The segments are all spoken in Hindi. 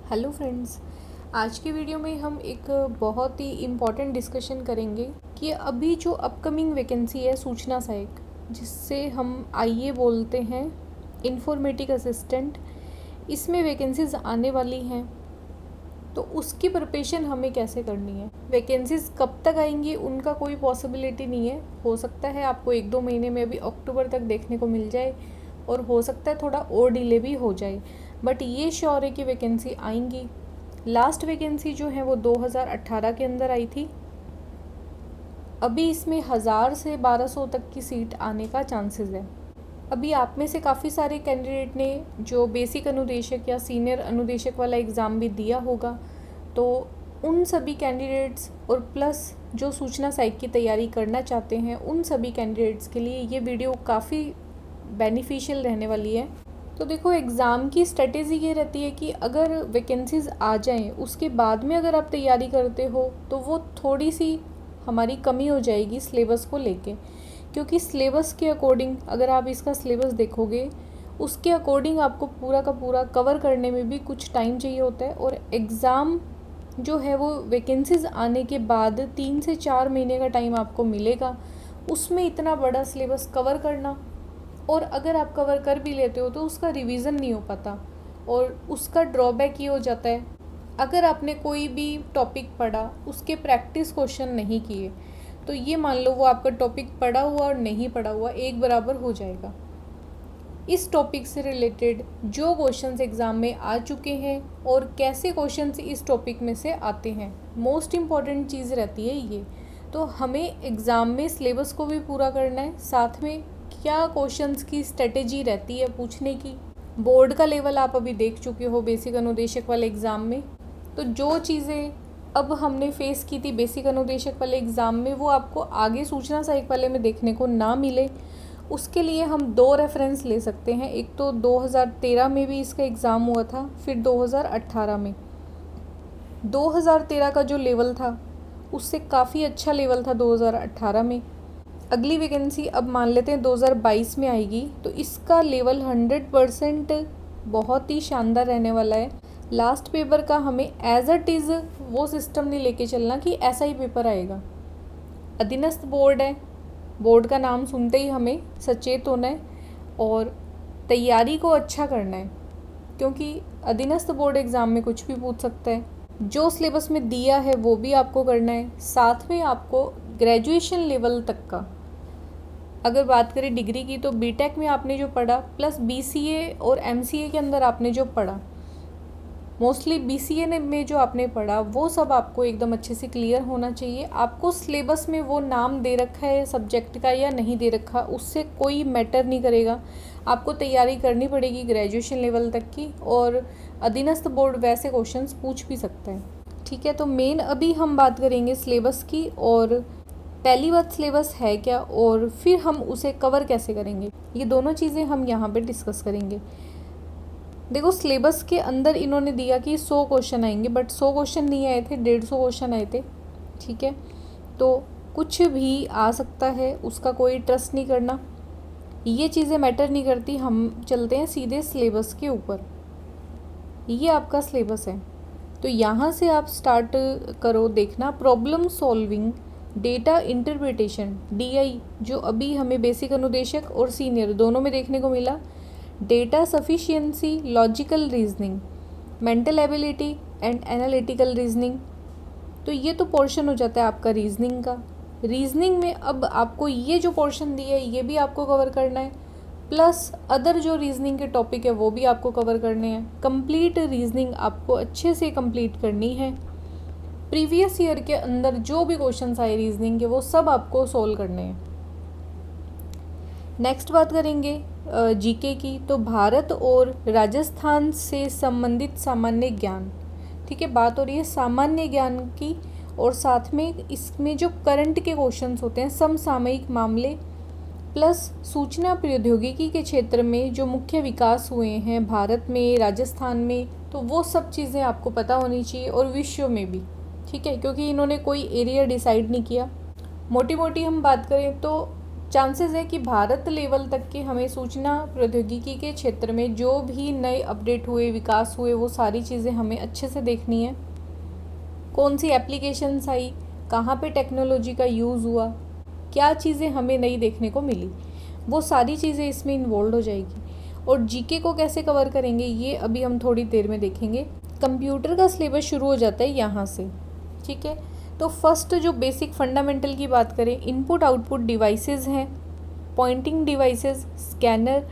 हेलो फ्रेंड्स, आज की वीडियो में हम एक बहुत ही इम्पॉर्टेंट डिस्कशन करेंगे कि अभी जो अपकमिंग वैकेंसी है सूचना सहायक, जिससे हम आईए बोलते हैं, इंफॉर्मेटिक असिस्टेंट, इसमें वैकेंसीज आने वाली हैं। तो उसकी प्रिपरेशन हमें कैसे करनी है, वैकेंसीज कब तक आएंगी उनका कोई पॉसिबिलिटी नहीं है। हो सकता है आपको 1-2 महीने में अभी अक्टूबर तक देखने को मिल जाए और हो सकता है थोड़ा और डिले भी हो जाए, बट ये श्योर है कि वैकेंसी आएंगी। लास्ट वैकेंसी जो है वो 2018 के अंदर आई थी। अभी इसमें 1000 से 1200 तक की सीट आने का चांसेस है। अभी आप में से काफ़ी सारे कैंडिडेट ने जो बेसिक अनुदेशक या सीनियर अनुदेशक वाला एग्ज़ाम भी दिया होगा, तो उन सभी कैंडिडेट्स और प्लस जो सूचना सहायक की तैयारी करना चाहते हैं उन सभी कैंडिडेट्स के लिए ये वीडियो काफ़ी बेनिफिशियल रहने वाली है। तो देखो, एग्ज़ाम की स्ट्रेटेजी ये रहती है कि अगर वैकेंसीज़ आ जाएं उसके बाद में अगर आप तैयारी करते हो तो वो थोड़ी सी हमारी कमी हो जाएगी सिलेबस को लेके, क्योंकि सिलेबस के अकॉर्डिंग अगर आप इसका सिलेबस देखोगे उसके अकॉर्डिंग आपको पूरा का पूरा कवर करने में भी कुछ टाइम चाहिए होता है। और एग्ज़ाम जो है वो वैकेंसीज़ आने के बाद 3 से 4 महीने का टाइम आपको मिलेगा, उसमें इतना बड़ा सिलेबस कवर करना, और अगर आप कवर कर भी लेते हो तो उसका रिवीजन नहीं हो पाता। और उसका ड्रॉबैक ये हो जाता है, अगर आपने कोई भी टॉपिक पढ़ा उसके प्रैक्टिस क्वेश्चन नहीं किए तो ये मान लो वो आपका टॉपिक पढ़ा हुआ और नहीं पढ़ा हुआ एक बराबर हो जाएगा। इस टॉपिक से रिलेटेड जो क्वेश्चंस एग्ज़ाम में आ चुके हैं और कैसे क्वेश्चंस इस टॉपिक में से आते हैं, मोस्ट इम्पॉर्टेंट चीज़ रहती है ये। तो हमें एग्ज़ाम में सिलेबस को भी पूरा करना है, साथ में क्या क्वेश्चंस की स्ट्रेटेजी रहती है पूछने की। बोर्ड का लेवल आप अभी देख चुके हो बेसिक अनुदेशक वाले एग्ज़ाम में, तो जो चीज़ें अब हमने फेस की थी बेसिक अनुदेशक वाले एग्ज़ाम में वो आपको आगे सूचना सहायक वाले में देखने को ना मिले, उसके लिए हम 2 रेफरेंस ले सकते हैं। एक तो 2013 में भी इसका एग्ज़ाम हुआ था, फिर 2018 में। 2013 का जो लेवल था उससे काफ़ी अच्छा लेवल था 2018 में। अगली वैकेंसी अब मान लेते हैं 2022 में आएगी, तो इसका लेवल 100% बहुत ही शानदार रहने वाला है। लास्ट पेपर का हमें एज इट इज़ वो सिस्टम नहीं लेके चलना कि ऐसा ही पेपर आएगा। अधीनस्थ बोर्ड है, बोर्ड का नाम सुनते ही हमें सचेत होना है और तैयारी को अच्छा करना है, क्योंकि अधीनस्थ बोर्ड एग्ज़ाम में कुछ भी पूछ सकता है। जो सिलेबस में दिया है वो भी आपको करना है, साथ में आपको ग्रेजुएशन लेवल तक का, अगर बात करें डिग्री की तो बीटेक में आपने जो पढ़ा प्लस बीसीए और एमसीए के अंदर आपने जो पढ़ा, मोस्टली बीसीए में जो आपने पढ़ा वो सब आपको एकदम अच्छे से क्लियर होना चाहिए। आपको सिलेबस में वो नाम दे रखा है सब्जेक्ट का या नहीं दे रखा, उससे कोई मैटर नहीं करेगा। आपको तैयारी करनी पड़ेगी ग्रेजुएशन लेवल तक की, और अधीनस्थ बोर्ड वैसे क्वेश्चंस पूछ भी सकता है। ठीक है, तो मेन अभी हम बात करेंगे सिलेबस की, और पहली बात सिलेबस है क्या और फिर हम उसे कवर कैसे करेंगे, ये दोनों चीज़ें हम यहाँ पे डिस्कस करेंगे। देखो, सिलेबस के अंदर इन्होंने दिया कि 100 क्वेश्चन आएंगे, बट 100 क्वेश्चन नहीं आए थे, 150 क्वेश्चन आए थे। ठीक है, तो कुछ भी आ सकता है, उसका कोई ट्रस्ट नहीं करना, ये चीज़ें मैटर नहीं करती। हम चलते हैं सीधे सिलेबस के ऊपर। ये आपका सिलेबस है, तो यहाँ से आप स्टार्ट करो देखना। Problem solving, data interpretation DI, जो अभी हमें बेसिक अनुदेशक और सीनियर दोनों में देखने को मिला। Data sufficiency, logical reasoning, mental ability and analytical reasoning. तो ये तो पोर्शन हो जाता है आपका रीजनिंग का। रीजनिंग में अब आपको ये जो पोर्शन दिया है ये भी आपको कवर करना है, प्लस अदर जो रीजनिंग के टॉपिक है वो भी आपको कवर करने हैं। कंप्लीट रीजनिंग आपको अच्छे से कंप्लीट करनी है। प्रीवियस ईयर के अंदर जो भी क्वेश्चंस आए रीजनिंग के वो सब आपको सोल्व करने हैं। नेक्स्ट बात करेंगे जीके की, तो भारत और राजस्थान से संबंधित सामान्य ज्ञान। ठीक है, बात हो रही है सामान्य ज्ञान की, और साथ में इसमें जो करंट के क्वेश्चंस होते हैं, समसामयिक मामले, प्लस सूचना प्रौद्योगिकी के क्षेत्र में जो मुख्य विकास हुए हैं भारत में, राजस्थान में, तो वो सब चीज़ें आपको पता होनी चाहिए, और विश्व में भी। ठीक है, क्योंकि इन्होंने कोई एरिया डिसाइड नहीं किया। मोटी मोटी हम बात करें तो चांसेस है कि भारत लेवल तक के हमें सूचना प्रौद्योगिकी के क्षेत्र में जो भी नए अपडेट हुए, विकास हुए, वो सारी चीज़ें हमें अच्छे से देखनी है। कौन सी एप्लीकेशंस आई, कहाँ पे टेक्नोलॉजी का यूज़ हुआ, क्या चीज़ें हमें नई देखने को मिली, वो सारी चीज़ें इसमें इन्वॉल्व हो जाएगी। और जीके को कैसे कवर करेंगे ये अभी हम थोड़ी देर में देखेंगे। कंप्यूटर का सिलेबस शुरू हो जाता है यहाँ से, ठीक है। तो फर्स्ट जो बेसिक फंडामेंटल की बात करें, इनपुट आउटपुट डिवाइसेस हैं, पॉइंटिंग डिवाइसेस, स्कैनर,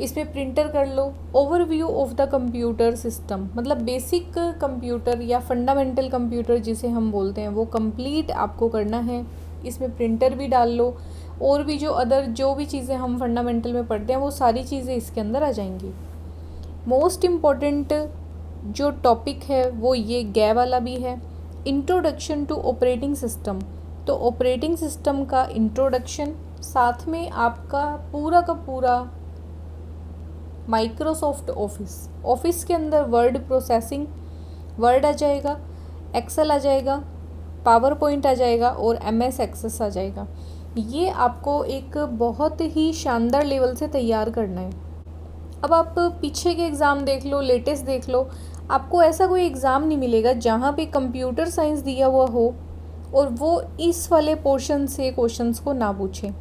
इसमें प्रिंटर कर लो। Overview of the computer system, मतलब बेसिक कंप्यूटर या फंडामेंटल कंप्यूटर जिसे हम बोलते हैं वो कंप्लीट आपको करना है। इसमें प्रिंटर भी डाल लो, और भी जो भी चीज़ें हम फंडामेंटल में पढ़ते हैं वो सारी चीज़ें इसके अंदर आ जाएंगी। मोस्ट इम्पॉर्टेंट जो टॉपिक है वो ये गै वाला भी है, इंट्रोडक्शन टू ऑपरेटिंग सिस्टम। तो ऑपरेटिंग सिस्टम का इंट्रोडक्शन, साथ में आपका पूरा का पूरा माइक्रोसॉफ्ट ऑफिस के अंदर वर्ड प्रोसेसिंग, वर्ड आ जाएगा, एक्सेल आ जाएगा, पावर पॉइंट आ जाएगा और MS एक्सेस आ जाएगा। ये आपको एक बहुत ही शानदार लेवल से तैयार करना है। अब आप पीछे के एग्ज़ाम देख लो, लेटेस्ट देख लो, आपको ऐसा कोई एग्ज़ाम नहीं मिलेगा जहाँ पे कंप्यूटर साइंस दिया हुआ हो और वो इस वाले पोर्शन से क्वेश्चंस को ना पूछे,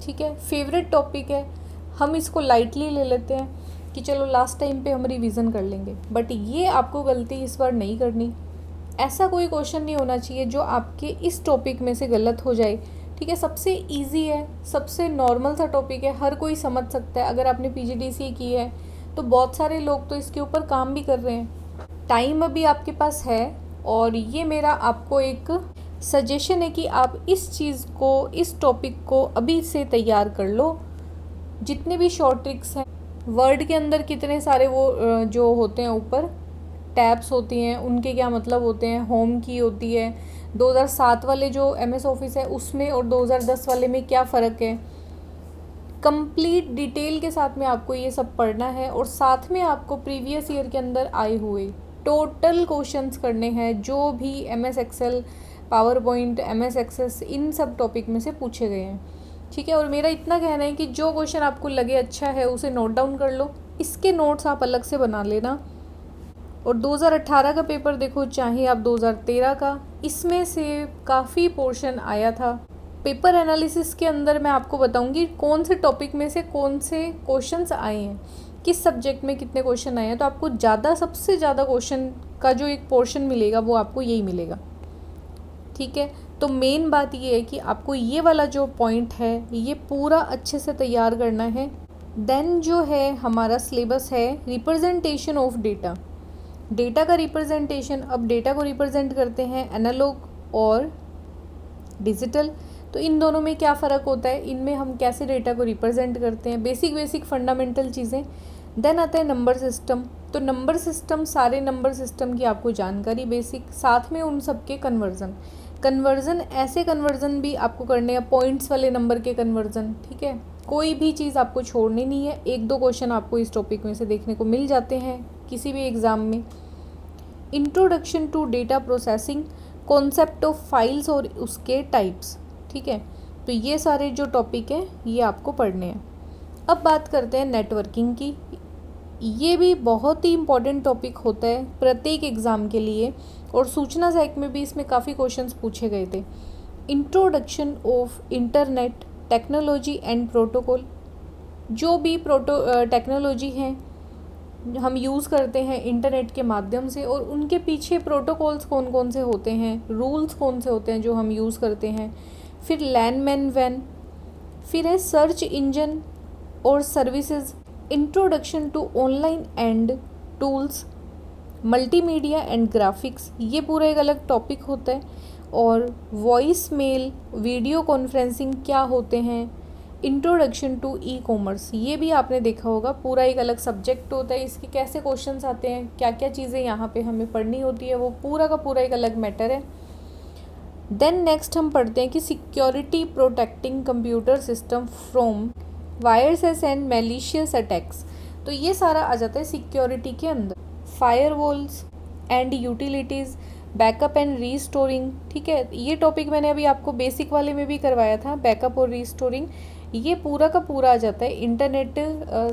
ठीक है। फेवरेट टॉपिक है, हम इसको लाइटली ले लेते हैं कि चलो लास्ट टाइम पे हम रिवीजन कर लेंगे, बट ये आपको गलती इस बार नहीं करनी। ऐसा कोई क्वेश्चन नहीं होना चाहिए जो आपके इस टॉपिक में से गलत हो जाए, ठीक है। सबसे इजी है, सबसे नॉर्मल सा टॉपिक है, हर कोई समझ सकता है। अगर आपने PGDCA की है तो बहुत सारे लोग तो इसके ऊपर काम भी कर रहे हैं। टाइम अभी आपके पास है, और ये मेरा आपको एक सजेशन है कि आप इस चीज़ को, इस टॉपिक को अभी से तैयार कर लो। जितने भी शॉर्ट ट्रिक्स हैं, वर्ड के अंदर कितने सारे वो जो होते हैं ऊपर टैब्स होती हैं, उनके क्या मतलब होते हैं, होम की होती है, 2007 वाले जो MS ऑफिस है उसमें और 2010 वाले में क्या फ़र्क है, कंप्लीट डिटेल के साथ में आपको ये सब पढ़ना है। और साथ में आपको प्रीवियस ईयर के अंदर आए हुए टोटल क्वेश्चंस करने हैं जो भी MS Excel, PowerPoint, MS Access, इन सब टॉपिक में से पूछे गए हैं, ठीक है। और मेरा इतना कहना है कि जो क्वेश्चन आपको लगे अच्छा है उसे नोट डाउन कर लो, इसके नोट्स आप अलग से बना लेना। और 2018 का पेपर देखो, चाहे आप 2013 का, इसमें से काफ़ी पोर्शन आया था। पेपर एनालिसिस के अंदर मैं आपको बताऊंगी कौन से टॉपिक में से कौन से क्वेश्चंस आए हैं, किस सब्जेक्ट में कितने क्वेश्चन आए हैं। तो आपको सबसे ज़्यादा क्वेश्चन का जो एक पोर्शन मिलेगा वो आपको यही मिलेगा, ठीक है। तो मेन बात ये है कि आपको ये वाला जो पॉइंट है ये पूरा अच्छे से तैयार करना है। देन जो है हमारा सिलेबस है रिप्रेजेंटेशन ऑफ डेटा, डेटा का रिप्रेजेंटेशन। अब डेटा को रिप्रेजेंट करते हैं एनालॉग और डिजिटल, तो इन दोनों में क्या फ़र्क होता है, इनमें हम कैसे डेटा को रिप्रेजेंट करते हैं, बेसिक फंडामेंटल चीज़ें। देन आता है नंबर सिस्टम। तो नंबर सिस्टम, सारे नंबर सिस्टम की आपको जानकारी बेसिक, साथ में उन सब के कन्वर्ज़न, ऐसे कन्वर्ज़न भी आपको करने हैं, पॉइंट्स वाले नंबर के कन्वर्ज़न, ठीक है। कोई भी चीज़ आपको छोड़नी नहीं है। 1-2 क्वेश्चन आपको इस टॉपिक में से देखने को मिल जाते हैं किसी भी एग्ज़ाम में। Introduction to data processing, concept of files और उसके टाइप्स, ठीक है। तो ये सारे जो टॉपिक हैं ये आपको पढ़ने हैं। अब बात करते हैं नेटवर्किंग की। ये भी बहुत ही इम्पॉर्टेंट टॉपिक होता है प्रत्येक एग्ज़ाम के लिए, और सूचना सहायक में भी इसमें काफ़ी क्वेश्चंस पूछे गए थे। Introduction of internet technology and protocol, जो भी टेक्नोलॉजी हैं हम यूज़ करते हैं इंटरनेट के माध्यम से, और उनके पीछे प्रोटोकॉल्स कौन कौन से होते हैं, रूल्स कौन से होते हैं जो हम यूज़ करते हैं। फिर लैन मैन वैन, फिर है सर्च इंजन और services, introduction to online and tools, multimedia and graphics, ये पूरा एक अलग टॉपिक होता है। और वॉइस मेल, वीडियो कॉन्फ्रेंसिंग क्या होते हैं, इंट्रोडक्शन टू ई कॉमर्स, ये भी आपने देखा होगा, पूरा एक अलग सब्जेक्ट होता है। इसके कैसे क्वेश्चंस आते हैं, क्या क्या चीज़ें यहाँ पे हमें पढ़नी होती है, वो पूरा का पूरा एक अलग मैटर है। देन नेक्स्ट हम पढ़ते हैं कि security protecting computer system from viruses and malicious attacks, तो ये सारा आ जाता है सिक्योरिटी के अंदर। Firewalls and utilities, backup and restoring, ठीक है। ये टॉपिक मैंने अभी आपको बेसिक वाले में भी करवाया था, बैकअप और रीस्टोरिंग। ये पूरा का पूरा आ जाता है इंटरनेट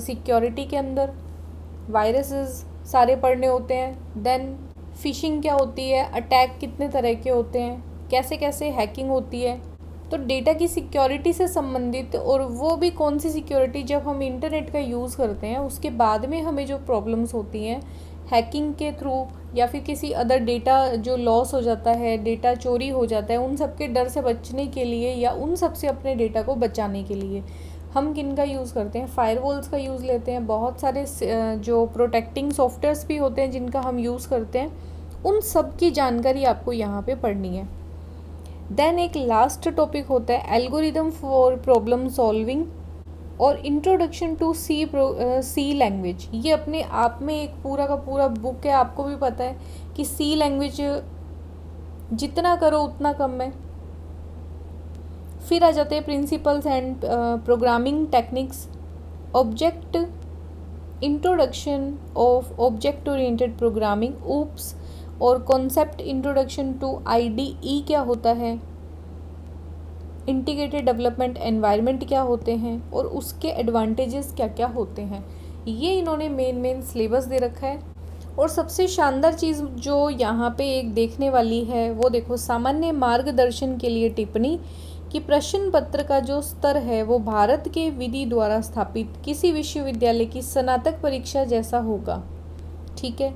सिक्योरिटी के अंदर। वायरसेस सारे पढ़ने होते हैं। देन फिशिंग क्या होती है, अटैक कितने तरह के होते हैं, कैसे कैसे हैकिंग होती है। तो डेटा की सिक्योरिटी से संबंधित, और वो भी कौन सी सिक्योरिटी, जब हम इंटरनेट का यूज़ करते हैं उसके बाद में हमें जो प्रॉब्लम्स होती हैं हैकिंग के थ्रू, या फिर किसी अदर डेटा जो लॉस हो जाता है, डेटा चोरी हो जाता है, उन सब के डर से बचने के लिए या उन सब से अपने डेटा को बचाने के लिए हम किन का यूज़ करते हैं, फायरवॉल्स का यूज़ लेते हैं। बहुत सारे जो प्रोटेक्टिंग सॉफ्टवेयर्स भी होते हैं जिनका हम यूज़ करते हैं। उन सब की जानकारी आपको यहाँ पे पढ़नी है। देन एक लास्ट टॉपिक होता है एल्गोरिदम फॉर प्रॉब्लम सॉल्विंग और इंट्रोडक्शन टू सी लैंग्वेज। ये अपने आप में एक पूरा का पूरा बुक है। आपको भी पता है कि सी लैंग्वेज जितना करो उतना कम है। फिर आ जाते हैं principles and programming techniques, object, introduction of object oriented programming, oops, और कॉन्सेप्ट इंट्रोडक्शन टू IDE क्या होता है, इंटीग्रेटेड डेवलपमेंट एनवायरनमेंट क्या होते हैं, और उसके एडवांटेजेस क्या क्या होते हैं। ये इन्होंने मेन सिलेबस दे रखा है। और सबसे शानदार चीज़ जो यहाँ पे एक देखने वाली है वो देखो, सामान्य मार्गदर्शन के लिए टिप्पणी कि प्रश्न पत्र का जो स्तर है वो भारत के विधि द्वारा स्थापित किसी विश्वविद्यालय की स्नातक परीक्षा जैसा होगा। ठीक है,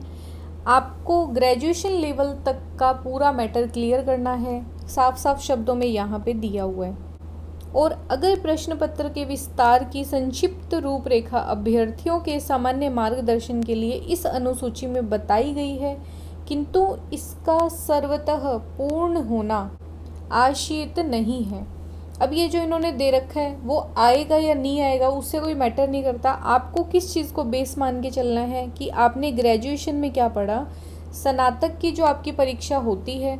आपको ग्रेजुएशन लेवल तक का पूरा मैटर क्लियर करना है, साफ साफ शब्दों में यहाँ पे दिया हुआ है। और अगर प्रश्न पत्र के विस्तार की संक्षिप्त रूपरेखा अभ्यर्थियों के सामान्य मार्गदर्शन के लिए इस अनुसूची में बताई गई है, किंतु इसका सर्वतः पूर्ण होना आशित नहीं है। अब ये जो इन्होंने दे रखा है वो आएगा या नहीं आएगा उससे कोई मैटर नहीं करता। आपको किस चीज़ को बेस मान के चलना है कि आपने ग्रेजुएशन में क्या पढ़ा, स्नातक की जो आपकी परीक्षा होती है।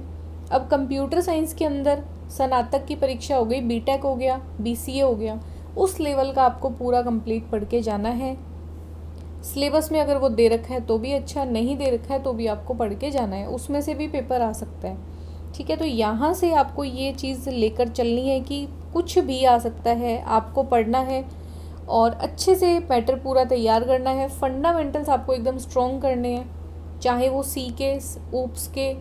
अब कंप्यूटर साइंस के अंदर स्नातक की परीक्षा हो गई, बीटेक हो गया, BCA हो गया, उस लेवल का आपको पूरा कंप्लीट पढ़ के जाना है। सिलेबस में अगर वो दे रखा है तो भी अच्छा, नहीं दे रखा है तो भी आपको पढ़ के जाना है, उसमें से भी पेपर आ सकता है। ठीक है, तो यहाँ से आपको ये चीज़ लेकर चलनी है कि कुछ भी आ सकता है, आपको पढ़ना है और अच्छे से मैटर पूरा तैयार करना है। फंडामेंटल्स आपको एकदम स्ट्रॉन्ग करने हैं, चाहे वो सी के, ऊप्स के,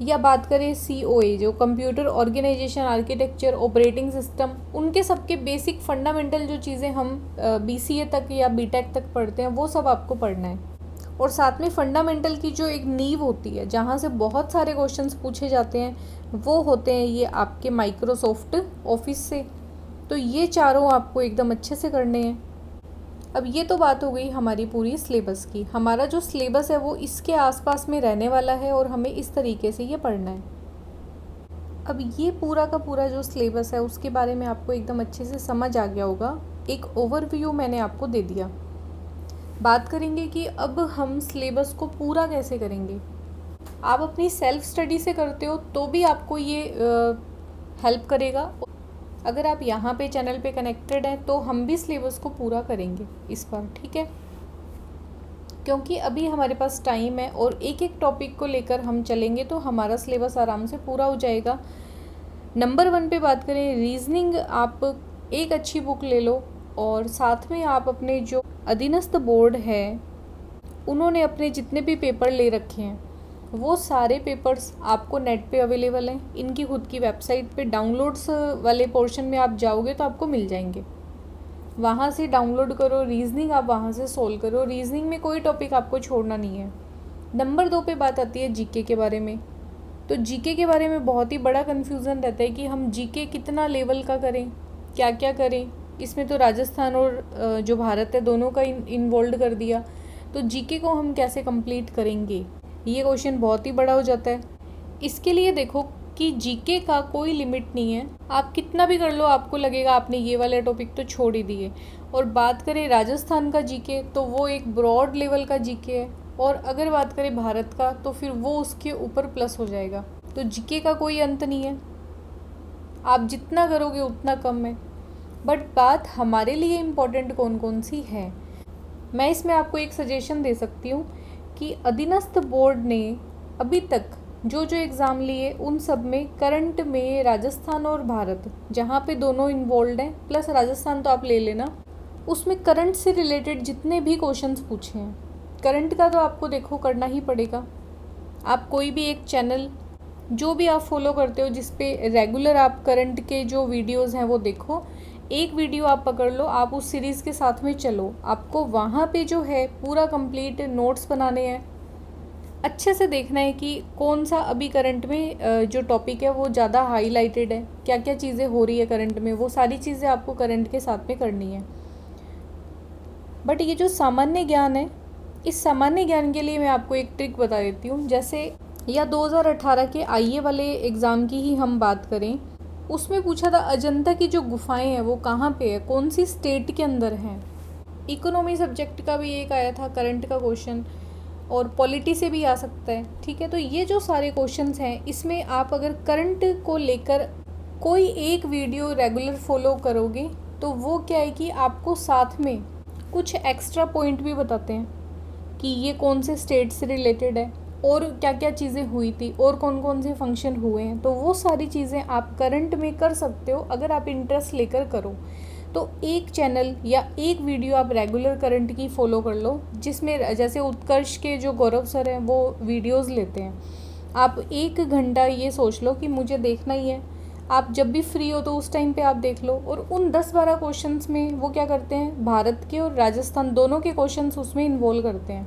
या बात करें COA जो computer organisation architecture operating system, उनके सबके बेसिक फंडामेंटल जो चीज़ें हम BCA तक या BTech तक पढ़ते हैं वो सब आपको पढ़ना है। और साथ में फंडामेंटल की जो एक नींव होती है जहाँ से बहुत सारे क्वेश्चंस पूछे जाते हैं वो होते हैं ये आपके माइक्रोसॉफ्ट ऑफिस से। तो ये चारों आपको एकदम अच्छे से करने हैं। अब ये तो बात हो गई हमारी पूरी सिलेबस की। हमारा जो सिलेबस है वो इसके आसपास में रहने वाला है और हमें इस तरीके से ये पढ़ना है। अब ये पूरा का पूरा जो सिलेबस है उसके बारे में आपको एकदम अच्छे से समझ आ गया होगा। एक ओवरव्यू मैंने आपको दे दिया। बात करेंगे कि अब हम सिलेबस को पूरा कैसे करेंगे। आप अपनी सेल्फ स्टडी से करते हो तो भी आपको ये हेल्प करेगा। अगर आप यहाँ पे चैनल पे कनेक्टेड हैं तो हम भी सिलेबस को पूरा करेंगे इस बार, ठीक है, क्योंकि अभी हमारे पास टाइम है और एक एक टॉपिक को लेकर हम चलेंगे तो हमारा सिलेबस आराम से पूरा हो जाएगा। नंबर 1 पे बात करें रीजनिंग, आप एक अच्छी बुक ले लो और साथ में आप अपने जो अधीनस्थ बोर्ड है उन्होंने अपने जितने भी पेपर ले रखे हैं वो सारे पेपर्स आपको नेट पे अवेलेबल हैं। इनकी खुद की वेबसाइट पे डाउनलोड्स वाले पोर्शन में आप जाओगे तो आपको मिल जाएंगे, वहाँ से डाउनलोड करो। रीजनिंग आप वहाँ से सोल्व करो, रीजनिंग में कोई टॉपिक आपको छोड़ना नहीं है। नंबर 2 पे बात आती है जीके के बारे में। तो जीके के बारे में बहुत ही बड़ा कन्फ्यूज़न रहता है कि हम जीके कितना लेवल का करें, क्या क्या करें। इसमें तो राजस्थान और जो भारत है दोनों का इन्वॉल्व कर दिया, तो जीके को हम कैसे कंप्लीट करेंगे, ये क्वेश्चन बहुत ही बड़ा हो जाता है। इसके लिए देखो कि जीके का कोई लिमिट नहीं है, आप कितना भी कर लो आपको लगेगा आपने ये वाले टॉपिक तो छोड़ ही दिए। और बात करें राजस्थान का जीके तो वो एक ब्रॉड लेवल का जीके है, और अगर बात करें भारत का तो फिर वो उसके ऊपर प्लस हो जाएगा। तो जीके का कोई अंत नहीं है, आप जितना करोगे उतना कम है। बट बात हमारे लिए इम्पोर्टेंट कौन कौन सी है, मैं इसमें आपको एक सजेशन दे सकती हूँ कि अधीनस्थ बोर्ड ने अभी तक जो जो एग्ज़ाम लिए उन सब में करंट में राजस्थान और भारत, जहाँ पे दोनों इन्वॉल्व हैं, प्लस राजस्थान तो आप ले लेना, उसमें करंट से रिलेटेड जितने भी क्वेश्चंस पूछे हैं, करंट का तो आपको देखो करना ही पड़ेगा। आप कोई भी एक चैनल जो भी आप फॉलो करते हो जिस पे रेगुलर आप करंट के जो वीडियोस हैं वो देखो, एक वीडियो आप पकड़ लो, आप उस सीरीज़ के साथ में चलो, आपको वहाँ पे जो है पूरा कंप्लीट नोट्स बनाने हैं, अच्छे से देखना है कि कौन सा अभी करंट में जो टॉपिक है वो ज़्यादा हाईलाइटेड है, क्या क्या चीज़ें हो रही है करंट में, वो सारी चीज़ें आपको करंट के साथ में करनी है। बट ये जो सामान्य ज्ञान है, इस सामान्य ज्ञान के लिए मैं आपको एक ट्रिक बता देती हूँ। जैसे या 2018 के आईए वाले एग्ज़ाम की ही हम बात करें, उसमें पूछा था अजंता की जो गुफाएं हैं वो कहाँ पे है, कौन सी स्टेट के अंदर हैं। इकोनॉमी सब्जेक्ट का भी एक आया था करंट का क्वेश्चन, और पॉलिटी से भी आ सकता है। ठीक है, तो ये जो सारे क्वेश्चंस हैं, इसमें आप अगर करंट को लेकर कोई एक वीडियो रेगुलर फॉलो करोगे तो वो क्या है कि आपको साथ में कुछ एक्स्ट्रा पॉइंट भी बताते हैं कि ये कौन से स्टेट से रिलेटेड है और क्या क्या चीज़ें हुई थी और कौन कौन से फंक्शन हुए हैं। तो वो सारी चीज़ें आप करंट में कर सकते हो अगर आप इंटरेस्ट लेकर करो। तो एक चैनल या एक वीडियो आप रेगुलर करंट की फॉलो कर लो, जिसमें जैसे उत्कर्ष के जो गौरव सर हैं वो वीडियोस लेते हैं। आप 1 घंटा ये सोच लो कि मुझे देखना ही है, आप जब भी फ्री हो तो उस टाइम पे आप देख लो। और उन 10-12 क्वेश्चंस में वो क्या करते हैं, भारत के और राजस्थान दोनों के क्वेश्चंस उसमें इन्वॉल्व करते हैं।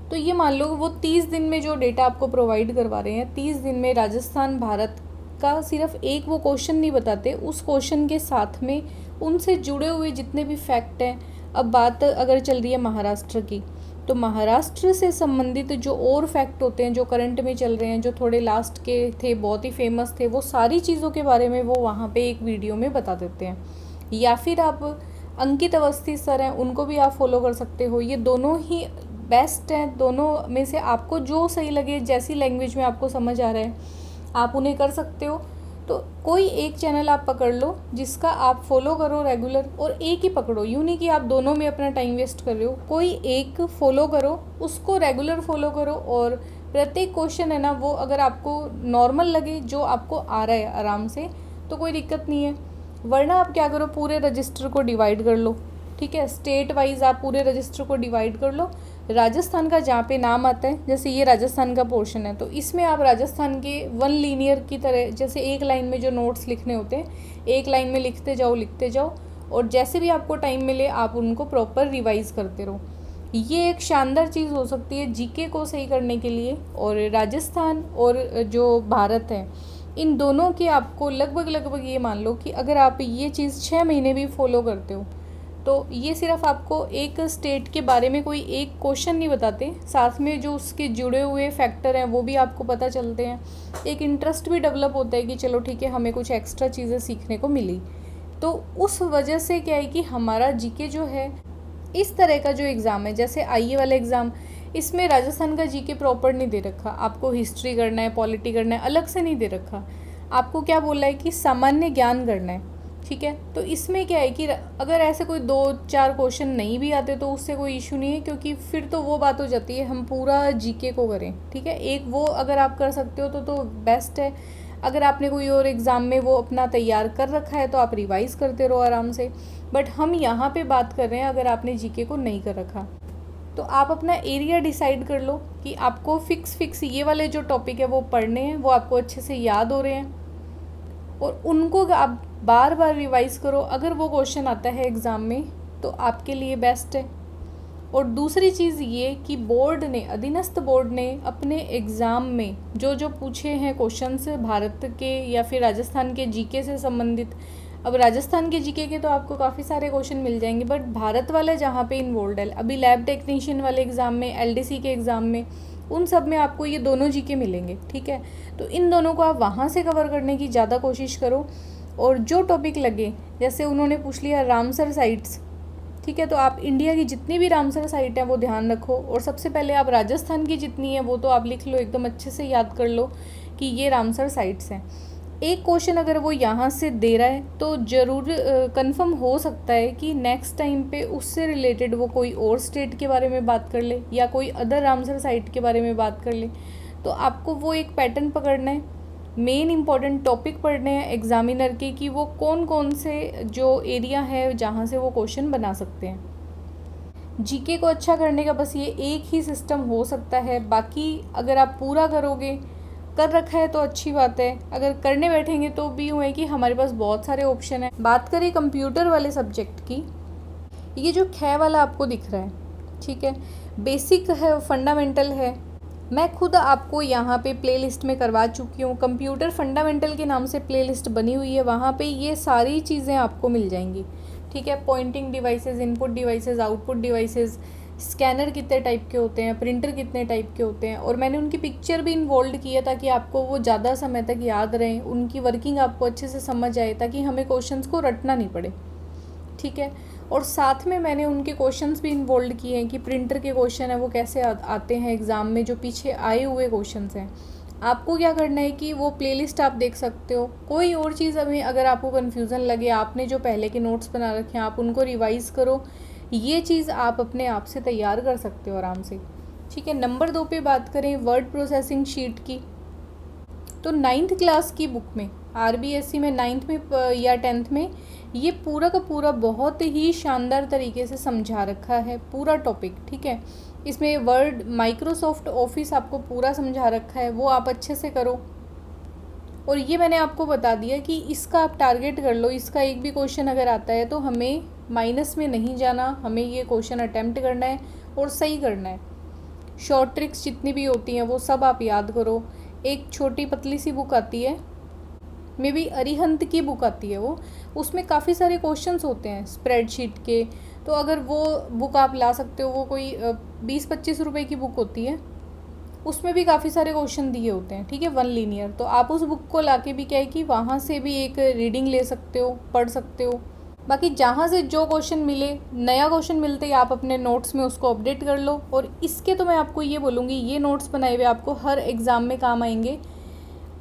तो ये मान लो वो 30 दिन में जो डेटा आपको प्रोवाइड करवा रहे हैं, 30 दिन में राजस्थान भारत का सिर्फ एक वो क्वेश्चन नहीं बताते, उस क्वेश्चन के साथ में उनसे जुड़े हुए जितने भी फैक्ट हैं। अब बात अगर चल रही है महाराष्ट्र की, तो महाराष्ट्र से संबंधित जो और फैक्ट होते हैं जो करंट में चल रहे हैं, जो थोड़े लास्ट के थे, बहुत ही फेमस थे, वो सारी चीज़ों के बारे में वो वहाँ पे एक वीडियो में बता देते हैं। या फिर आप अंकित अवस्थी सर हैं, उनको भी आप फॉलो कर सकते हो। ये दोनों ही बेस्ट हैं, दोनों में से आपको जो सही लगे, जैसी लैंग्वेज में आपको समझ आ रहा है आप उन्हें कर सकते हो। तो कोई एक चैनल आप पकड़ लो जिसका आप फॉलो करो रेगुलर, और एक ही पकड़ो, यूँ नहीं कि आप दोनों में अपना टाइम वेस्ट कर रहे हो। कोई एक फॉलो करो, उसको रेगुलर फॉलो करो, और प्रत्येक क्वेश्चन है ना वो अगर आपको नॉर्मल लगे, जो आपको आ रहा है आराम से, तो कोई दिक्कत नहीं है। वरना आप क्या करो, पूरे रजिस्टर को डिवाइड कर लो। ठीक है, स्टेट वाइज आप पूरे रजिस्टर को डिवाइड कर लो। राजस्थान का जहाँ पे नाम आता है, जैसे ये राजस्थान का पोर्शन है, तो इसमें आप राजस्थान के वन लीनियर की तरह, जैसे एक लाइन में जो नोट्स लिखने होते हैं, एक लाइन में लिखते जाओ, और जैसे भी आपको टाइम मिले आप उनको प्रॉपर रिवाइज करते रहो। ये एक शानदार चीज़ हो सकती है जीके को सही करने के लिए। और राजस्थान और जो भारत है, इन दोनों के आपको लगभग ये मान लो कि अगर आप ये चीज़ 6 महीने भी फॉलो करते हो, तो ये सिर्फ आपको एक स्टेट के बारे में कोई एक क्वेश्चन नहीं बताते, साथ में जो उसके जुड़े हुए फैक्टर हैं वो भी आपको पता चलते हैं। एक इंटरेस्ट भी डेवलप होता है कि चलो ठीक है, हमें कुछ एक्स्ट्रा चीज़ें सीखने को मिली। तो उस वजह से क्या है कि हमारा जीके जो है, इस तरह का जो एग्ज़ाम है, जैसे आईए वाला एग्ज़ाम, इसमें राजस्थान का जीके प्रॉपर नहीं दे रखा, आपको हिस्ट्री करना है, पॉलिटी करना है, अलग से नहीं दे रखा। आपको क्या बोला है कि सामान्य ज्ञान करना है। ठीक है, तो इसमें क्या है कि अगर ऐसे कोई 2-4 क्वेश्चन नहीं भी आते तो उससे कोई इशू नहीं है, क्योंकि फिर तो वो बात हो जाती है हम पूरा जीके को करें। ठीक है, एक वो अगर आप कर सकते हो तो बेस्ट है। अगर आपने कोई और एग्ज़ाम में वो अपना तैयार कर रखा है तो आप रिवाइज़ करते रहो आराम से। बट हम यहाँ पे बात कर रहे हैं अगर आपने जीके को नहीं कर रखा, तो आप अपना एरिया डिसाइड कर लो कि आपको फिक्स ये वाले जो टॉपिक है वो पढ़ने हैं, वो आपको अच्छे से याद हो रहे हैं, और उनको आप बार बार रिवाइज़ करो। अगर वो क्वेश्चन आता है एग्ज़ाम में तो आपके लिए बेस्ट है। और दूसरी चीज़ ये कि बोर्ड ने, अधीनस्थ बोर्ड ने अपने एग्ज़ाम में जो जो पूछे हैं क्वेश्चंस भारत के या फिर राजस्थान के जीके से संबंधित, अब राजस्थान के जीके के तो आपको काफ़ी सारे क्वेश्चन मिल जाएंगे, बट भारत वाला जहाँ पे इन्वॉल्व है, अभी लैब टेक्नीशियन वाले एग्ज़ाम में, एलडीसी के एग्ज़ाम में, उन सब में आपको ये दोनों जीके मिलेंगे। ठीक है, तो इन दोनों को आप वहाँ से कवर करने की ज़्यादा कोशिश करो। और जो टॉपिक लगे, जैसे उन्होंने पूछ लिया रामसर साइट्स, ठीक है, तो आप इंडिया की जितनी भी रामसर साइट हैं वो ध्यान रखो, और सबसे पहले आप राजस्थान की जितनी है वो तो आप लिख लो, एकदम अच्छे से याद कर लो कि ये रामसर साइट्स हैं। एक क्वेश्चन अगर वो यहाँ से दे रहा है तो ज़रूर कंफर्म हो सकता है कि नेक्स्ट टाइम पे उससे रिलेटेड वो कोई और स्टेट के बारे में बात कर ले या कोई अदर रामसर साइट के बारे में बात कर ले। तो आपको वो एक पैटर्न पकड़ना है, मेन इंपॉर्टेंट टॉपिक पढ़ने हैं एग्जामिनर के कि वो कौन कौन से जो एरिया है जहाँ से वो क्वेश्चन बना सकते हैं। जीके को अच्छा करने का बस ये एक ही सिस्टम हो सकता है, बाकी अगर आप पूरा करोगे, कर रखा है तो अच्छी बात है, अगर करने बैठेंगे तो भी यूँ है कि हमारे पास बहुत सारे ऑप्शन हैं। बात करें कंप्यूटर वाले सब्जेक्ट की, ये जो ख वाला आपको दिख रहा है, ठीक है, बेसिक है, फंडामेंटल है। मैं खुद आपको यहाँ पे प्लेलिस्ट में करवा चुकी हूँ, कंप्यूटर फंडामेंटल के नाम से प्लेलिस्ट बनी हुई है, वहाँ पे ये सारी चीज़ें आपको मिल जाएंगी, ठीक है। Pointing devices, input devices, output devices, scanner कितने टाइप के होते हैं, प्रिंटर कितने टाइप के होते हैं, और मैंने उनकी पिक्चर भी इन्वॉल्व किया ताकि आपको वो ज़्यादा समय तक याद रहें, उनकी वर्किंग आपको अच्छे से समझ आए, ताकि हमें क्वेश्चंस को रटना नहीं पड़े, ठीक है। और साथ में मैंने उनके क्वेश्चंस भी इन्वॉल्व किए हैं कि प्रिंटर के क्वेश्चन है वो कैसे आते हैं एग्ज़ाम में, जो पीछे आए हुए क्वेश्चंस हैं। आपको क्या करना है कि वो प्लेलिस्ट आप देख सकते हो। कोई और चीज़ अभी अगर आपको कन्फ्यूज़न लगे, आपने जो पहले के नोट्स बना रखे हैं आप उनको रिवाइज़ करो, ये चीज़ आप अपने आप से तैयार कर सकते हो आराम से, ठीक है। नंबर 2 पे बात करें वर्ड प्रोसेसिंग शीट की, तो 9th क्लास की बुक में, RBSC में 9th में या 10th में ये पूरा का पूरा बहुत ही शानदार तरीके से समझा रखा है पूरा टॉपिक, ठीक है। इसमें वर्ड, माइक्रोसॉफ्ट ऑफिस आपको पूरा समझा रखा है, वो आप अच्छे से करो। और ये मैंने आपको बता दिया कि इसका आप टारगेट कर लो, इसका एक भी क्वेश्चन अगर आता है तो हमें माइनस में नहीं जाना, हमें ये क्वेश्चन अटैम्प्ट करना है और सही करना है। शॉर्ट ट्रिक्स जितनी भी होती हैं वो सब आप याद करो। एक छोटी पतली सी बुक आती है, मे बी अरिहंत की बुक आती है वो, उसमें काफ़ी सारे क्वेश्चंस होते हैं स्प्रेडशीट के, तो अगर वो बुक आप ला सकते हो, वो कोई 20-25 रुपए की बुक होती है, उसमें भी काफ़ी सारे क्वेश्चन दिए होते हैं, ठीक है, 1 लीनियर। तो आप उस बुक को लाके भी क्या है कि वहाँ से भी एक रीडिंग ले सकते हो, पढ़ सकते हो। बाकी जहाँ से जो क्वेश्चन मिले, नया क्वेश्चन मिलते ही आप अपने नोट्स में उसको अपडेट कर लो। और इसके तो मैं आपको ये बोलूँगी, ये नोट्स बनाए हुए आपको हर एग्ज़ाम में काम आएंगे।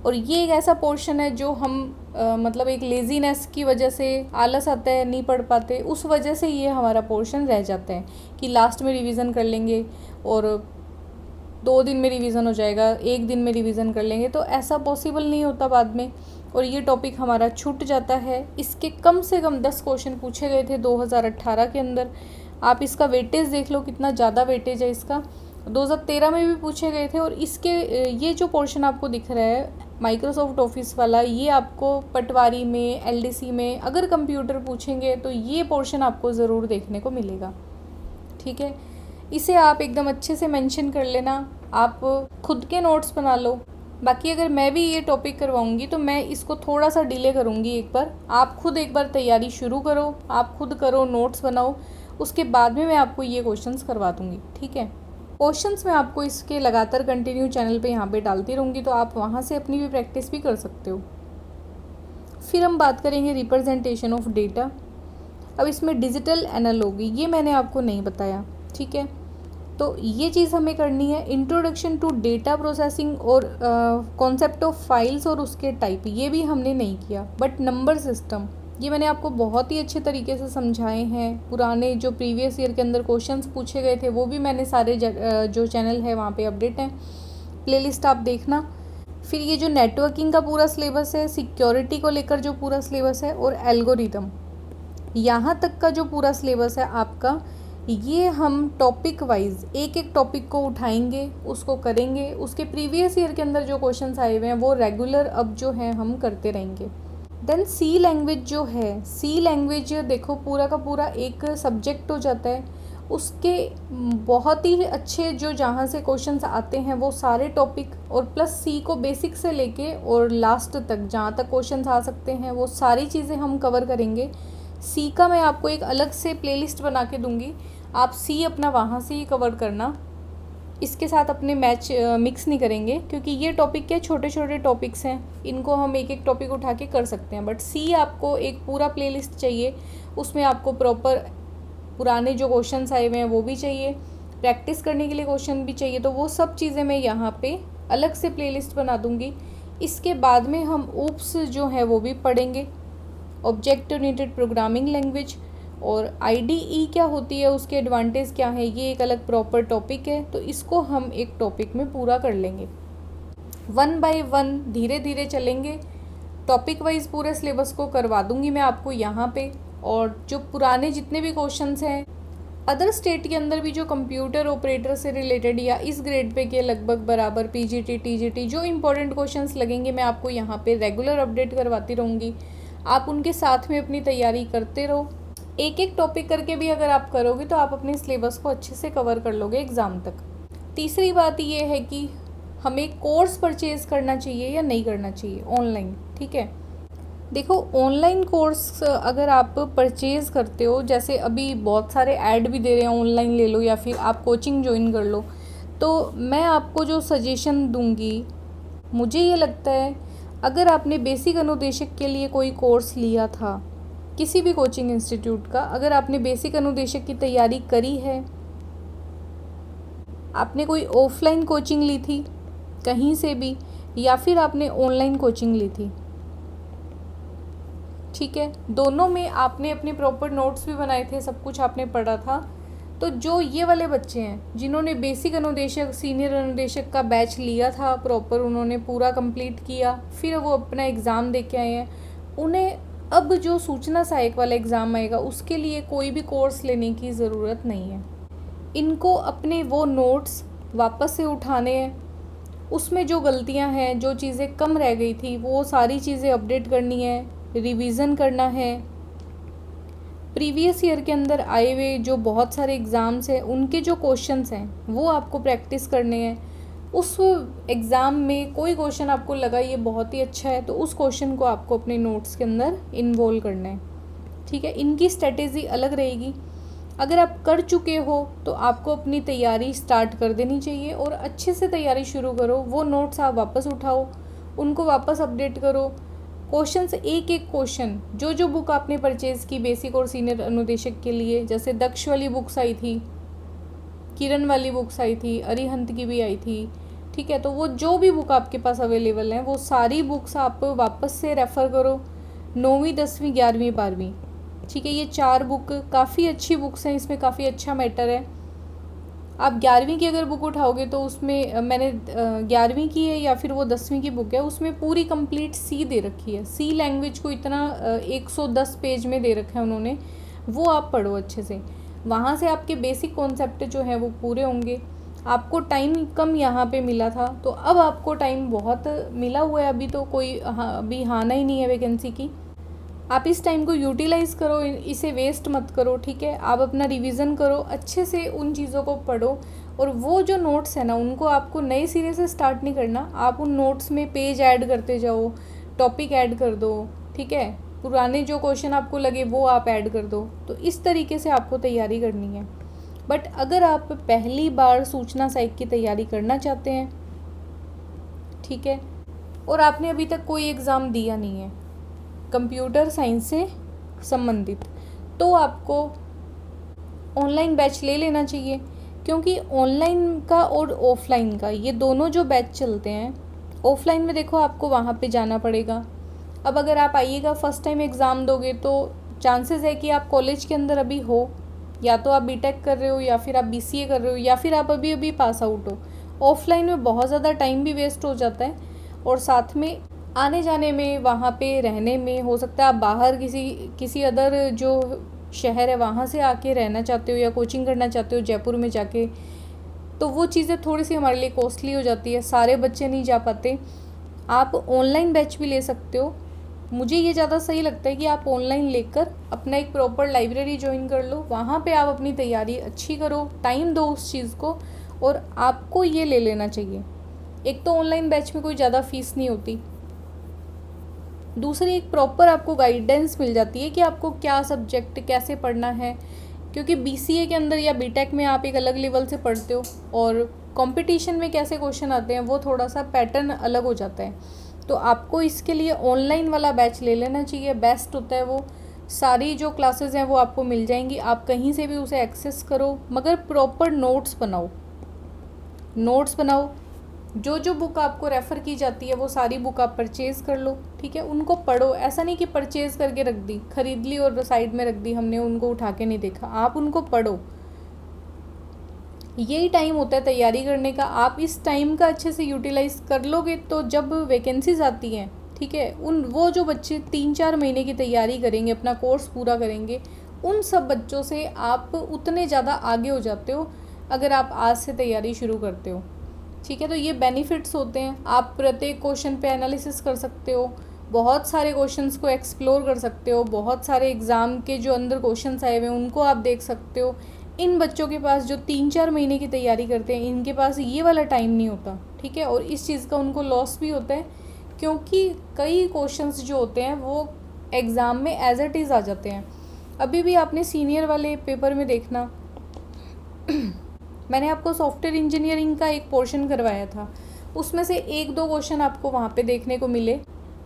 और ये एक ऐसा पोर्शन है जो हम मतलब एक लेज़ीनेस की वजह से, आलस आता है, नहीं पढ़ पाते, उस वजह से ये हमारा पोर्शन रह जाता है कि लास्ट में रिवीजन कर लेंगे और 2 दिन में रिवीजन हो जाएगा, 1 दिन में रिवीजन कर लेंगे, तो ऐसा पॉसिबल नहीं होता बाद में, और ये टॉपिक हमारा छूट जाता है। इसके कम से कम 10 क्वेश्चन पूछे गए थे 2018 के अंदर। आप इसका वेटेज देख लो, कितना ज़्यादा वेटेज है इसका। 2013 में भी पूछे गए थे। और इसके ये जो पोर्शन आपको दिख रहा है माइक्रोसॉफ्ट ऑफिस वाला, ये आपको पटवारी में, LDC में अगर कंप्यूटर पूछेंगे तो ये पोर्शन आपको ज़रूर देखने को मिलेगा, ठीक है। इसे आप एकदम अच्छे से मेंशन कर लेना, आप खुद के नोट्स बना लो। बाकी अगर मैं भी ये टॉपिक करवाऊंगी तो मैं इसको थोड़ा सा डिले करूंगी एक बार, आप खुद एक बार तैयारी शुरू करो, आप खुद करो, नोट्स बनाओ, उसके बाद में मैं आपको ये क्वेश्चंस करवा दूंगी, ठीक है। क्वेश्चंस मैं आपको इसके लगातार कंटिन्यू चैनल पे यहाँ पे डालती रहूँगी, तो आप वहाँ से अपनी भी प्रैक्टिस भी कर सकते हो। फिर हम बात करेंगे रिप्रेजेंटेशन ऑफ डेटा। अब इसमें डिजिटल एनालॉग, ये मैंने आपको नहीं बताया, ठीक है, तो ये चीज़ हमें करनी है। इंट्रोडक्शन टू डेटा प्रोसेसिंग और कॉन्सेप्ट ऑफ फाइल्स और उसके टाइप, ये भी हमने नहीं किया। बट नंबर सिस्टम, ये मैंने आपको बहुत ही अच्छे तरीके से समझाए हैं। पुराने जो प्रीवियस ईयर के अंदर क्वेश्चंस पूछे गए थे वो भी मैंने सारे जो चैनल है वहाँ पे अपडेट हैं, प्लेलिस्ट आप देखना। फिर ये जो नेटवर्किंग का पूरा सिलेबस है, सिक्योरिटी को लेकर जो पूरा सिलेबस है, और एल्गोरिदम, यहाँ तक का जो पूरा सिलेबस है आपका, ये हम टॉपिक वाइज एक एक टॉपिक को उठाएंगे, उसको करेंगे। उसके प्रीवियस ईयर के अंदर जो क्वेश्चंस आए हुए हैं वो रेगुलर अब जो है हम करते रहेंगे। देन सी लैंग्वेज जो है, सी लैंग्वेज देखो पूरा का पूरा एक सब्जेक्ट हो जाता है, उसके बहुत ही अच्छे जो जहाँ से क्वेश्चंस आते हैं वो सारे टॉपिक, और प्लस सी को बेसिक से लेके और लास्ट तक जहाँ तक क्वेश्चंस आ सकते हैं वो सारी चीज़ें हम कवर करेंगे। सी का मैं आपको एक अलग से प्लेलिस्ट बना के दूंगी, आप सी अपना वहाँ से ही कवर करना, इसके साथ अपने मिक्स नहीं करेंगे, क्योंकि ये टॉपिक के छोटे छोटे टॉपिक्स हैं, इनको हम एक एक टॉपिक उठा के कर सकते हैं। बट सी आपको एक पूरा प्लेलिस्ट चाहिए, उसमें आपको प्रॉपर पुराने जो क्वेश्चंस आए हुए हैं वो भी चाहिए, प्रैक्टिस करने के लिए क्वेश्चन भी चाहिए, तो वो सब चीज़ें मैं यहाँ पे अलग से प्लेलिस्ट बना दूँगी। इसके बाद में हम ओप्स जो है वो भी पढ़ेंगे, ऑब्जेक्ट ओरिएंटेड प्रोग्रामिंग लैंग्वेज, और IDE क्या होती है, उसके एडवांटेज क्या है, ये एक अलग प्रॉपर टॉपिक है, तो इसको हम एक टॉपिक में पूरा कर लेंगे। वन बाय वन धीरे धीरे चलेंगे। टॉपिक वाइज पूरे सिलेबस को करवा दूंगी मैं आपको यहाँ पे। और जो पुराने जितने भी क्वेश्चंस हैं अदर स्टेट के अंदर भी जो कंप्यूटर ऑपरेटर से रिलेटेड या इस ग्रेड पे के लगभग बराबर पीजीटी टीजीटी जो इंपॉर्टेंट क्वेश्चंस लगेंगे मैं आपको यहाँ पे रेगुलर अपडेट करवाती रहूँगी। आप उनके साथ में अपनी तैयारी करते रहो। एक एक टॉपिक करके भी अगर आप करोगे तो आप अपने सिलेबस को अच्छे से कवर कर लोगे एग्ज़ाम तक। तीसरी बात ये है कि हमें कोर्स परचेज़ करना चाहिए या नहीं करना चाहिए ऑनलाइन। ठीक है, देखो ऑनलाइन कोर्स अगर आप परचेज़ करते हो, जैसे अभी बहुत सारे ऐड भी दे रहे हैं ऑनलाइन ले लो या फिर आप कोचिंग ज्वाइन कर लो, तो मैं आपको जो सजेशन दूंगी, मुझे ये लगता है अगर आपने बेसिक अनुदेशक के लिए कोई कोर्स लिया था किसी भी कोचिंग इंस्टीट्यूट का, अगर आपने बेसिक अनुदेशक की तैयारी करी है, आपने कोई ऑफलाइन कोचिंग ली थी कहीं से भी या फिर आपने ऑनलाइन कोचिंग ली थी, ठीक है, दोनों में आपने अपने प्रॉपर नोट्स भी बनाए थे, सब कुछ आपने पढ़ा था, तो जो ये वाले बच्चे हैं जिन्होंने बेसिक अनुदेशक सीनियर अनुदेशक का बैच लिया था प्रॉपर, उन्होंने पूरा कंप्लीट किया, फिर वो अपना एग्ज़ाम दे के आए हैं, उन्हें अब जो सूचना सहायक वाला एग्ज़ाम आएगा उसके लिए कोई भी कोर्स लेने की ज़रूरत नहीं है। इनको अपने वो नोट्स वापस से उठाने हैं, उसमें जो गलतियां हैं, जो चीज़ें कम रह गई थी वो सारी चीज़ें अपडेट करनी है, रिवीजन करना है। प्रीवियस ईयर के अंदर आए हुए जो बहुत सारे एग्ज़ाम्स हैं उनके जो क्वेश्चंस हैं वो आपको प्रैक्टिस करने हैं। उस एग्ज़ाम में कोई क्वेश्चन आपको लगा ये बहुत ही अच्छा है तो उस क्वेश्चन को आपको अपने नोट्स के अंदर इन्वॉल्व करना है। ठीक है, इनकी स्ट्रेटेजी अलग रहेगी। अगर आप कर चुके हो तो आपको अपनी तैयारी स्टार्ट कर देनी चाहिए और अच्छे से तैयारी शुरू करो। वो नोट्स आप वापस उठाओ, उनको वापस अपडेट करो। क्वेश्चन से एक एक क्वेश्चन, जो जो बुक आपने परचेज़ की बेसिक और सीनियर अनुदेशक के लिए, जैसे दक्ष वाली बुक्स आई थी, किरण वाली बुक्स आई थी, अरिहंत की भी आई थी, ठीक है, तो वो जो भी बुक आपके पास अवेलेबल हैं वो सारी बुक्स आप वापस से रेफ़र करो। 9वीं 10वीं 11वीं 12वीं, ठीक है, ये 4 बुक काफ़ी अच्छी बुक्स हैं, इसमें काफ़ी अच्छा मैटर है। आप 11वीं की अगर बुक उठाओगे तो उसमें मैंने 11वीं की है या फिर वो 10वीं की बुक है, उसमें पूरी कंप्लीट सी दे रखी है। सी लैंग्वेज को इतना 110 पेज में दे रखा है उन्होंने, वो आप पढ़ो अच्छे से। वहाँ से आपके बेसिक कॉन्सेप्ट जो हैं वो पूरे होंगे। आपको टाइम कम यहाँ पे मिला था तो अब आपको टाइम बहुत मिला हुआ है। अभी तो कोई अभी हाना ही नहीं है वैकेंसी की। आप इस टाइम को यूटिलाइज़ करो, इसे वेस्ट मत करो। ठीक है, आप अपना रिवीजन करो, अच्छे से उन चीज़ों को पढ़ो और वो जो नोट्स है ना उनको आपको नए सिरे से स्टार्ट नहीं करना। आप उन नोट्स में पेज ऐड करते जाओ, टॉपिक ऐड कर दो, ठीक है, पुराने जो क्वेश्चन आपको लगे वो आप ऐड कर दो। तो इस तरीके से आपको तैयारी करनी है। बट अगर आप पहली बार सूचना सहायक की तैयारी करना चाहते हैं, ठीक है, और आपने अभी तक कोई एग्ज़ाम दिया नहीं है कंप्यूटर साइंस से संबंधित, तो आपको ऑनलाइन बैच ले लेना चाहिए। क्योंकि ऑनलाइन का और ऑफलाइन का ये दोनों जो बैच चलते हैं, ऑफलाइन में देखो आपको वहाँ पे जाना पड़ेगा। अब अगर आप आइएगा फर्स्ट टाइम एग्ज़ाम दोगे तो चांसेस है कि आप कॉलेज के अंदर अभी हो, या तो आप बीटेक कर रहे हो या फिर आप बीसीए कर रहे हो या फिर आप अभी अभी पास आउट हो। ऑफलाइन में बहुत ज़्यादा टाइम भी वेस्ट हो जाता है और साथ में आने जाने में, वहाँ पे रहने में, हो सकता है आप बाहर किसी अदर जो शहर है वहाँ से आके रहना चाहते हो या कोचिंग करना चाहते हो जयपुर में जाके, तो वो चीज़ें थोड़ी सी हमारे लिए कॉस्टली हो जाती है, सारे बच्चे नहीं जा पाते। आप ऑनलाइन बैच भी ले सकते हो। मुझे ये ज़्यादा सही लगता है कि आप ऑनलाइन लेकर अपना एक प्रॉपर लाइब्रेरी ज्वाइन कर लो, वहाँ पे आप अपनी तैयारी अच्छी करो, टाइम दो उस चीज़ को, और आपको ये ले लेना चाहिए। एक तो ऑनलाइन बैच में कोई ज़्यादा फीस नहीं होती, दूसरी एक प्रॉपर आपको गाइडेंस मिल जाती है कि आपको क्या सब्जेक्ट कैसे पढ़ना है। क्योंकि बीसीए के अंदर या बीटेक में आप एक अलग लेवल से पढ़ते हो और कंपटीशन में कैसे क्वेश्चन आते हैं वो थोड़ा सा पैटर्न अलग हो जाता है। तो आपको इसके लिए ऑनलाइन वाला बैच ले लेना चाहिए, बेस्ट होता है वो। सारी जो क्लासेस हैं वो आपको मिल जाएंगी, आप कहीं से भी उसे एक्सेस करो, मगर प्रॉपर नोट्स बनाओ। जो जो बुक आपको रेफ़र की जाती है वो सारी बुक आप परचेज़ कर लो, ठीक है, उनको पढ़ो। ऐसा नहीं कि परचेज़ करके रख दी, ख़रीद ली और साइड में रख दी, हमने उनको उठा के नहीं देखा। आप उनको पढ़ो, यही टाइम होता है तैयारी करने का। आप इस टाइम का अच्छे से यूटिलाइज़ कर लोगे तो जब वैकेंसीज आती हैं, ठीक है, वो जो बच्चे 3-4 महीने की तैयारी करेंगे, अपना कोर्स पूरा करेंगे, उन सब बच्चों से आप उतने ज़्यादा आगे हो जाते हो अगर आप आज से तैयारी शुरू करते हो। ठीक है, तो ये बेनिफिट्स होते हैं। आप प्रत्येक क्वेश्चन पे एनालिसिस कर सकते हो, बहुत सारे क्वेश्चंस को एक्सप्लोर कर सकते हो, बहुत सारे एग्ज़ाम के जो अंदर क्वेश्चंस आए हुए हैं उनको आप देख सकते हो। इन बच्चों के पास जो 3-4 महीने की तैयारी करते हैं, इनके पास ये वाला टाइम नहीं होता। ठीक है, और इस चीज़ का उनको लॉस भी होता है क्योंकि कई क्वेश्चंस जो होते हैं वो एग्ज़ाम में एज इट इज़ आ जाते हैं। अभी भी आपने सीनियर वाले पेपर में देखना मैंने आपको सॉफ्टवेयर इंजीनियरिंग का एक पोर्शन करवाया था, उसमें से 1-2 क्वेश्चन आपको वहाँ पे देखने को मिले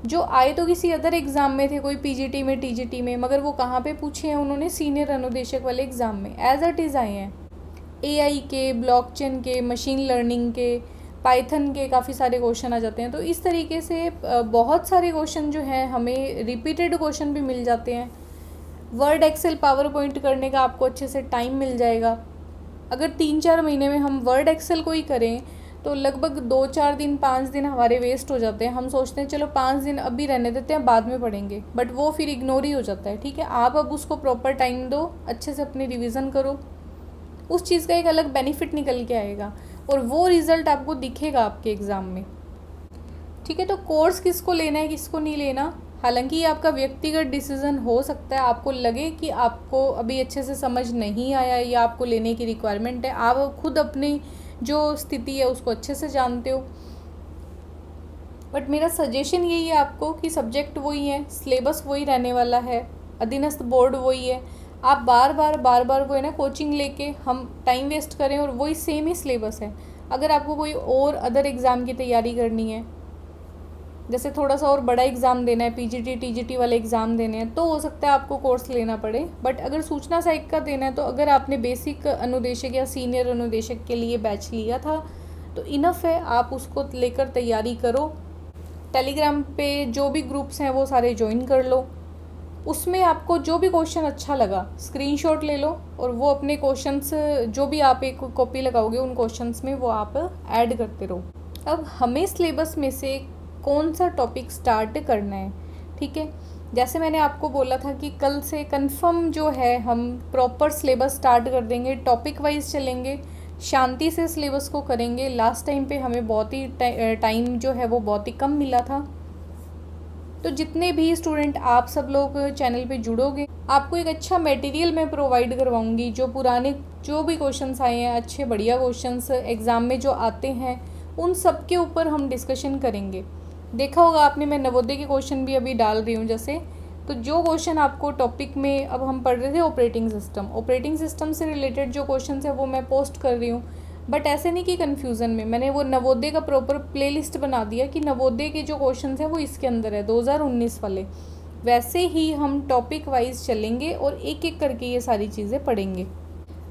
जो आए तो किसी अदर एग्ज़ाम में थे, कोई पीजीटी में, टीजीटी में, मगर वो कहाँ पे पूछे हैं उन्होंने, सीनियर अनुदेशक वाले एग्ज़ाम में एज इट इज़ आए हैं। एआई के, ब्लॉकचेन के, मशीन लर्निंग के, पाइथन के काफ़ी सारे क्वेश्चन आ जाते हैं। तो इस तरीके से बहुत सारे क्वेश्चन जो हैं हमें रिपीटेड क्वेश्चन भी मिल जाते हैं। वर्ड, एक्सेल, पावर पॉइंट करने का आपको अच्छे से टाइम मिल जाएगा। अगर 3-4 महीने में हम वर्ड एक्सेल को ही करें तो लगभग 2-4 दिन, 5 दिन हमारे वेस्ट हो जाते हैं। हम सोचते हैं चलो 5 दिन अभी रहने देते हैं, बाद में पढ़ेंगे, बट वो फिर इग्नोर ही हो जाता है। ठीक है, आप अब उसको प्रॉपर टाइम दो, अच्छे से अपनी रिवीजन करो, उस चीज़ का एक अलग बेनिफिट निकल के आएगा और वो रिज़ल्ट आपको दिखेगा आपके एग्ज़ाम में। ठीक है, तो कोर्स किसको लेना है, किसको नहीं लेना, हालांकि ये आपका व्यक्तिगत डिसीज़न हो सकता है। आपको लगे कि आपको अभी अच्छे से समझ नहीं आया या आपको लेने की रिक्वायरमेंट है, आप खुद अपनी जो स्थिति है उसको अच्छे से जानते हो, बट मेरा सजेशन यही है आपको कि सब्जेक्ट वही है, सिलेबस वही रहने वाला है, अधीनस्थ बोर्ड वही है। आप बार बार वो है ना कोचिंग लेके हम टाइम वेस्ट करें और वही सेम ही सिलेबस है। अगर आपको कोई और अदर एग्ज़ाम की तैयारी करनी है, जैसे थोड़ा सा और बड़ा एग्ज़ाम देना है, पीजीटी टीजीटी वाले एग्ज़ाम देने हैं, तो हो सकता है आपको कोर्स लेना पड़े। बट अगर सूचना सहायक का देना है तो अगर आपने बेसिक अनुदेशक या सीनियर अनुदेशक के लिए बैच लिया था तो इनफ है, आप उसको लेकर तैयारी करो। टेलीग्राम पे जो भी ग्रुप्स हैं वो सारे ज्वाइन कर लो, उसमें आपको जो भी क्वेश्चन अच्छा लगा स्क्रीनशॉट ले लो और वो अपने क्वेश्चंस जो भी आप एक कॉपी लगाओगे उन क्वेश्चंस में वो आप ऐड करते रहो। अब हमें सिलेबस में से कौन सा टॉपिक स्टार्ट करना है, ठीक है, जैसे मैंने आपको बोला था कि कल से कंफर्म जो है हम प्रॉपर सिलेबस स्टार्ट कर देंगे, टॉपिक वाइज चलेंगे, शांति से सिलेबस को करेंगे। लास्ट टाइम पे हमें बहुत ही टाइम जो है वो बहुत ही कम मिला था। तो जितने भी स्टूडेंट आप सब लोग चैनल पे जुड़ोगे, आपको एक अच्छा मटेरियल मैं प्रोवाइड करवाऊंगी। जो पुराने जो भी क्वेश्चंस आए हैं, अच्छे बढ़िया क्वेश्चंस एग्ज़ाम में जो आते हैं, उन सब के ऊपर हम डिस्कशन करेंगे। देखा होगा आपने, मैं नवोदय के क्वेश्चन भी अभी डाल रही हूँ जैसे, तो जो क्वेश्चन आपको टॉपिक में, अब हम पढ़ रहे थे ऑपरेटिंग सिस्टम से रिलेटेड जो क्वेश्चन है वो मैं पोस्ट कर रही हूँ। बट ऐसे नहीं कि कन्फ्यूज़न में, मैंने वो नवोदय का प्रॉपर प्लेलिस्ट बना दिया कि नवोदय के जो क्वेश्चन हैं वो इसके अंदर है 2019 वाले। वैसे ही हम टॉपिक वाइज चलेंगे और एक एक करके ये सारी चीज़ें पढ़ेंगे।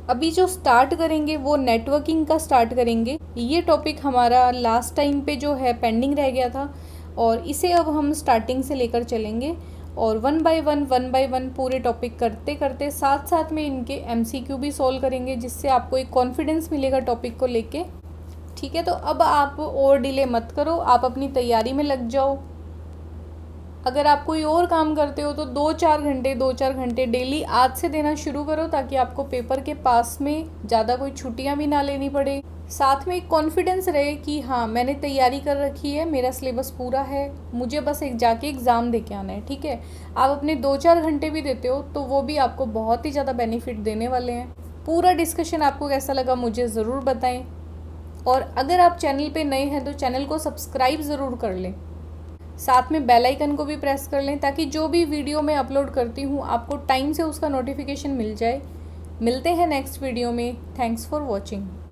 अभी जो स्टार्ट करेंगे वो नेटवर्किंग का स्टार्ट करेंगे। ये टॉपिक हमारा लास्ट टाइम पे जो है पेंडिंग रह गया था और इसे अब हम स्टार्टिंग से लेकर चलेंगे और वन बाय वन पूरे टॉपिक करते करते साथ साथ में इनके MCQ भी सॉल्व करेंगे, जिससे आपको एक कॉन्फिडेंस मिलेगा टॉपिक को लेके। ठीक है, तो अब आप और डिले मत करो, आप अपनी तैयारी में लग जाओ। अगर आप कोई और काम करते हो तो 2-4 घंटे डेली आज से देना शुरू करो, ताकि आपको पेपर के पास में ज़्यादा कोई छुट्टियां भी ना लेनी पड़े। साथ में एक कॉन्फिडेंस रहे कि हाँ, मैंने तैयारी कर रखी है, मेरा सिलेबस पूरा है, मुझे बस एक जाके एग्ज़ाम दे के आना है। ठीक है, आप अपने 2-4 घंटे भी देते हो तो वो भी आपको बहुत ही ज़्यादा बेनिफिट देने वाले हैं। पूरा डिस्कशन आपको कैसा लगा मुझे ज़रूर बताएं, और अगर आप चैनल पे नए हैं तो चैनल को सब्सक्राइब ज़रूर कर लें, साथ में बेल आइकन को भी प्रेस कर लें, ताकि जो भी वीडियो मैं अपलोड करती हूँ आपको टाइम से उसका नोटिफिकेशन मिल जाए। मिलते हैं नेक्स्ट वीडियो में। Thanks for watching.